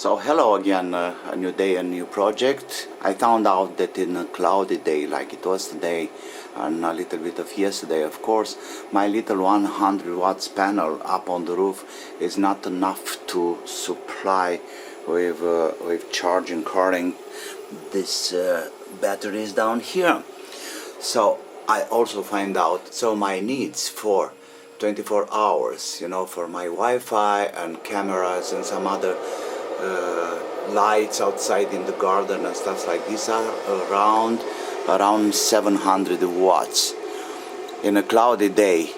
So hello again, a new day, a new project. I found out that in a cloudy day like it was today and a little bit of yesterday, of course, my little 100 watts panel up on the roof is not enough to supply with charging current this batteries down here. So I also find out my needs for 24 hours, for my Wi-Fi and cameras and some other lights outside in the garden and stuff like this are around 700 watts. In a cloudy day,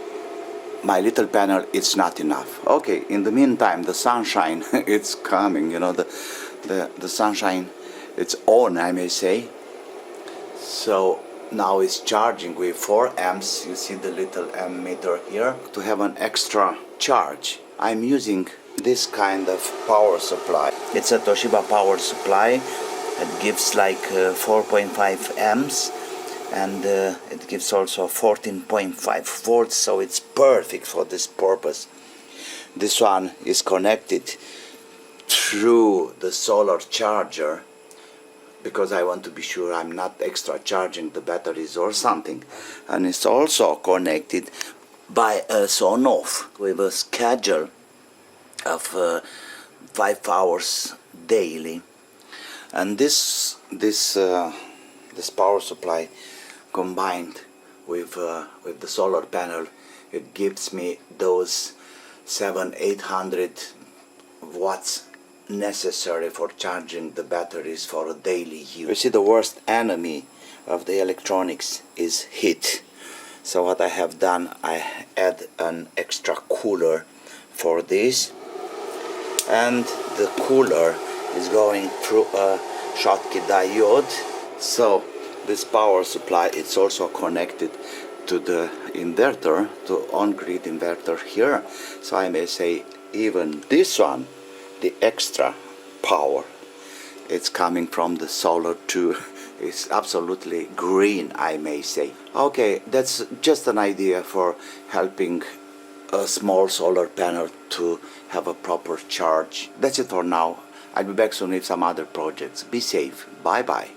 my little panel, it's not enough. Okay, in the meantime, the sunshine it's coming, the sunshine, it's on, I may say. So now it's charging with 4 amps. You see the little amp meter here. To have an extra charge, I'm using this kind of power supply. It's a Toshiba power supply. It gives like 4.5 amps and it gives also 14.5 volts, so it's perfect for this purpose. This one is connected through the solar charger because I want to be sure I'm not extra charging the batteries or something. And it's also connected by a on-off with a schedule of 5 hours daily. And this power supply combined with the solar panel, it gives me those 700-800 watts necessary for charging the batteries for a daily use. You see, the worst enemy of the electronics is heat. So what I have done, I add an extra cooler for this, and the cooler is going through a Schottky diode. So this power supply, it's also connected to the inverter, to on-grid inverter here. So I may say even this one, the extra power, it's coming from the solar too. It's absolutely green, I may say. Okay, that's just an idea for helping a small solar panel to have a proper charge. That's it for now. I'll be back soon with some other projects. Be safe. Bye bye.